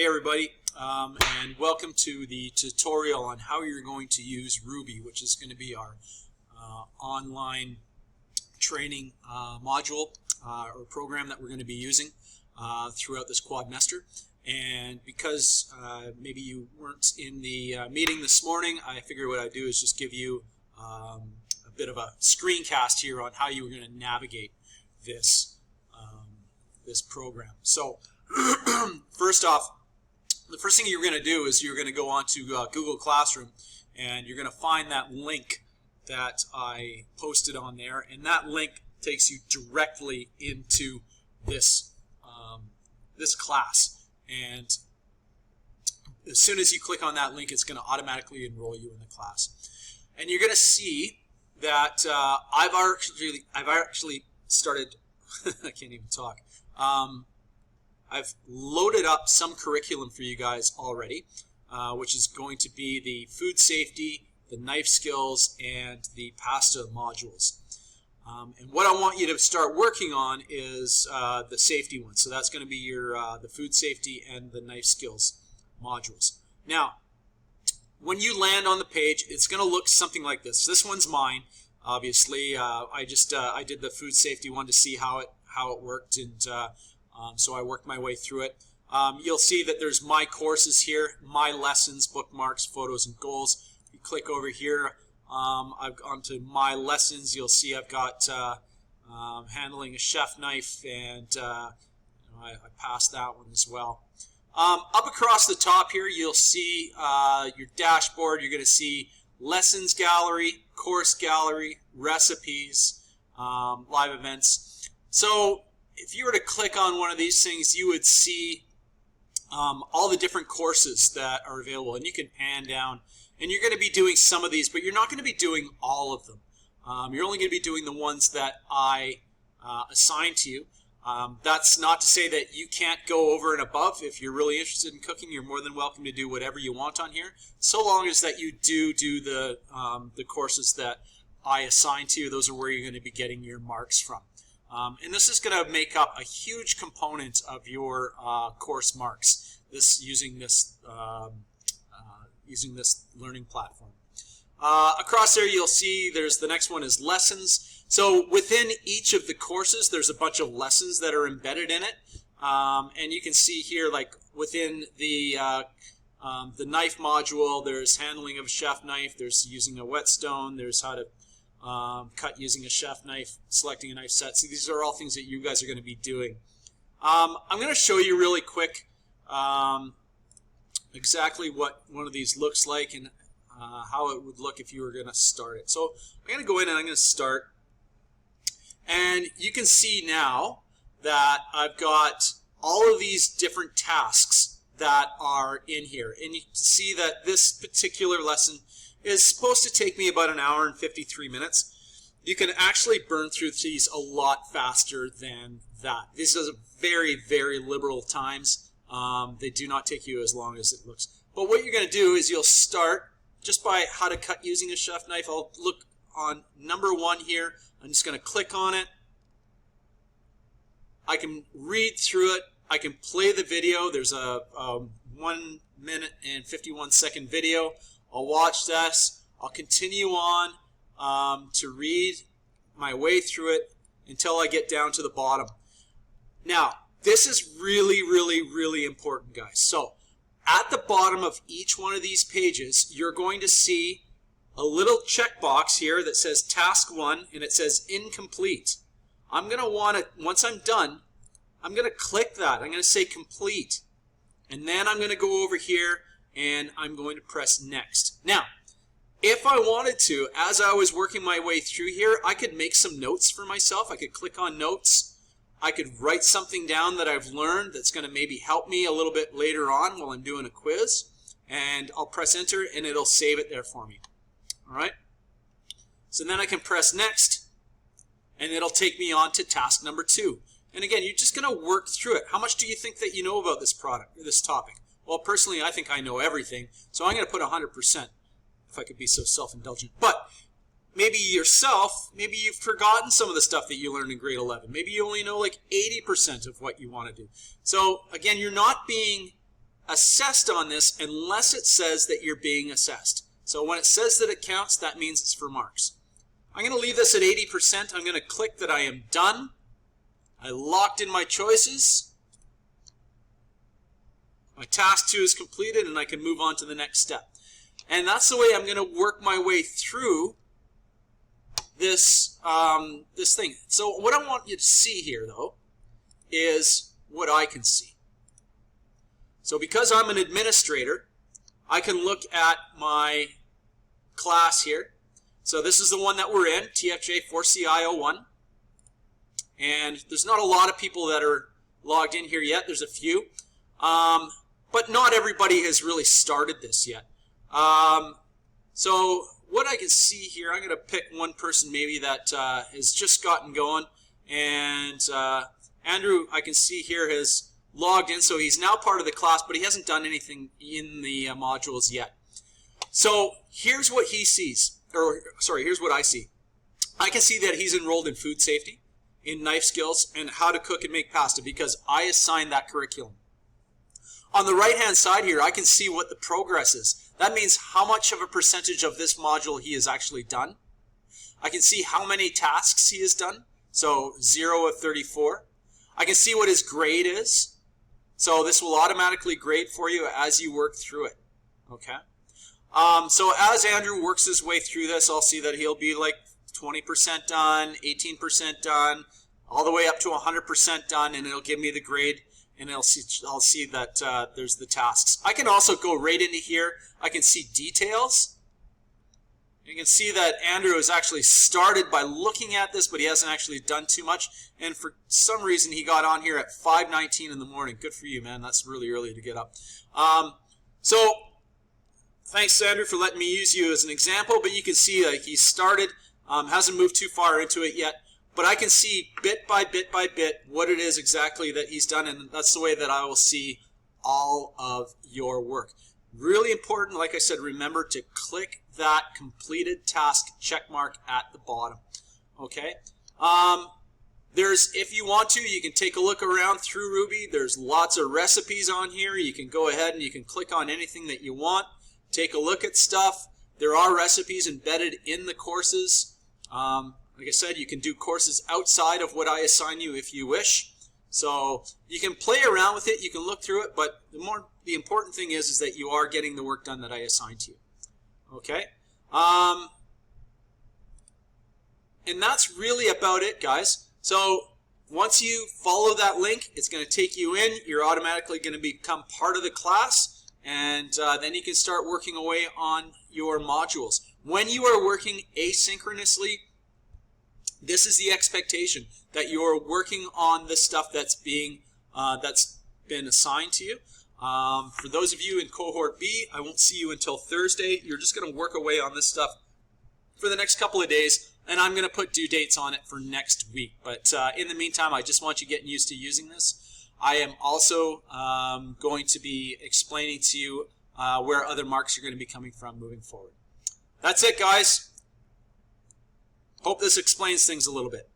Hey everybody, and welcome to the tutorial on how you're going to use Rouxbe, which is going to be our online training module or program that we're going to be using throughout this quadmester. And because maybe you weren't in the meeting this morning, I figured what I'd do is just give you a bit of a screencast here on how you were going to navigate this this program. So first off, the first thing you're going to do is you're going to go onto Google Classroom, and you're going to find that link that I posted on there, and that link takes you directly into this this class. And as soon as you click on that link, it's going to automatically enroll you in the class. And you're going to see that I've actually started. I can't even talk. I've loaded up some curriculum for you guys already, which is going to be the food safety, the knife skills, and the pasta modules. And what I want you to start working on is the safety one. So that's going to be your the food safety and the knife skills modules. Now, when you land on the page, it's going to look something like this. This one's mine, obviously. I did the food safety one to see how it worked, and so I worked my way through it. You'll see that there's my courses here, my lessons, bookmarks, photos, and goals. You click over here, I've gone to my lessons. You'll see I've got handling a chef knife, and I passed that one as well. Up across the top here, you'll see your dashboard. You're going to see lessons gallery, course gallery, recipes, live events. So if you were to click on one of these things, you would see all the different courses that are available, and you can pan down, and you're going to be doing some of these, but you're not going to be doing all of them. You're only going to be doing the ones that I assign to you. That's not to say that you can't go over and above. If you're really interested in cooking, you're more than welcome to do whatever you want on here, so long as that you do the courses that I assign to you. Those are where you're going to be getting your marks from. And this is going to make up a huge component of your course marks. Using this learning platform. Across there, you'll see there's the next one is lessons. So within each of the courses, there's a bunch of lessons that are embedded in it, and you can see here, like within the knife module, there's handling of a chef knife. There's using a whetstone. There's how to cut using a chef knife, selecting a knife set. So these are all things that you guys are going to be doing. I'm going to show you really quick exactly what one of these looks like and how it would look if you were going to start it. So I'm going to go in and I'm going to start. And you can see now that I've got all of these different tasks that are in here. And you can see that this particular lesson is supposed to take me about an hour and 53 minutes. You can actually burn through these a lot faster than that. These are very, very liberal times. They do not take you as long as it looks. But what you're going to do is you'll start just by how to cut using a chef knife. I'll look on number 1 here. I'm just going to click on it. I can read through it. I can play the video. There's a 1 minute and 51 second video. I'll watch this. I'll continue on to read my way through it until I get down to the bottom. Now, this is really, really, really important, guys. So, at the bottom of each one of these pages, you're going to see a little checkbox here that says Task 1, and it says Incomplete. I'm going to want to, once I'm done, I'm going to click that. I'm going to say Complete. And then I'm going to go over here and I'm going to press Next. Now, if I wanted to, as I was working my way through here, I could make some notes for myself. I could click on Notes. I could write something down that I've learned that's going to maybe help me a little bit later on while I'm doing a quiz. And I'll press Enter and it'll save it there for me. All right? So then I can press Next and it'll take me on to task number 2. And again, you're just going to work through it. How much do you think that you know about this product, or this topic? Well, personally, I think I know everything, so I'm going to put 100%, if I could be so self-indulgent. But maybe yourself, maybe you've forgotten some of the stuff that you learned in grade 11. Maybe you only know like 80% of what you want to do. So, again, you're not being assessed on this unless it says that you're being assessed. So when it says that it counts, that means it's for marks. I'm going to leave this at 80%. I'm going to click that I am done. I locked in my choices. My task 2 is completed, and I can move on to the next step. And that's the way I'm going to work my way through this, this thing. So what I want you to see here, though, is what I can see. So because I'm an administrator, I can look at my class here. So this is the one that we're in, TFJ 4CI01. And there's not a lot of people that are logged in here yet. There's a few. But not everybody has really started this yet. So what I can see here, I'm going to pick one person maybe that has just gotten going. And Andrew, I can see here, has logged in. So he's now part of the class, but he hasn't done anything in the modules yet. So here's what he sees. Or sorry, here's what I see. I can see that he's enrolled in food safety, in knife skills, and how to cook and make pasta because I assigned that curriculum. On the right-hand side here, I can see what the progress is. That means how much of a percentage of this module he has actually done. I can see how many tasks he has done, so 0 of 34. I can see what his grade is. So this will automatically grade for you as you work through it. Okay. So as Andrew works his way through this, I'll see that he'll be like 20% done, 18% done, all the way up to 100% done, and it'll give me the grade, and I'll see that there's the tasks. I can also go right into here. I can see details. You can see that Andrew has actually started by looking at this, but he hasn't actually done too much. And for some reason, he got on here at 5:19 in the morning. Good for you, man. That's really early to get up. So thanks, Andrew, for letting me use you as an example. But you can see he started, hasn't moved too far into it yet. But I can see bit by bit by bit what it is exactly that he's done. And that's the way that I will see all of your work. Really important, like I said, remember to click that completed task check mark at the bottom. Okay? If you want to, you can take a look around through Rouxbe. There's lots of recipes on here. You can go ahead and you can click on anything that you want. Take a look at stuff. There are recipes embedded in the courses. Like I said, you can do courses outside of what I assign you if you wish. So you can play around with it, you can look through it, but the important thing is that you are getting the work done that I assigned to you. Okay? And that's really about it, guys. So once you follow that link, it's going to take you in. You're automatically going to become part of the class, and then you can start working away on your modules. When you are working asynchronously, this is the expectation, that you're working on the stuff that's been assigned to you. For those of you in cohort B, I won't see you until Thursday. You're just going to work away on this stuff for the next couple of days, and I'm going to put due dates on it for next week. But in the meantime, I just want you getting used to using this. I am also going to be explaining to you where other marks are going to be coming from moving forward. That's it, guys. Hope this explains things a little bit.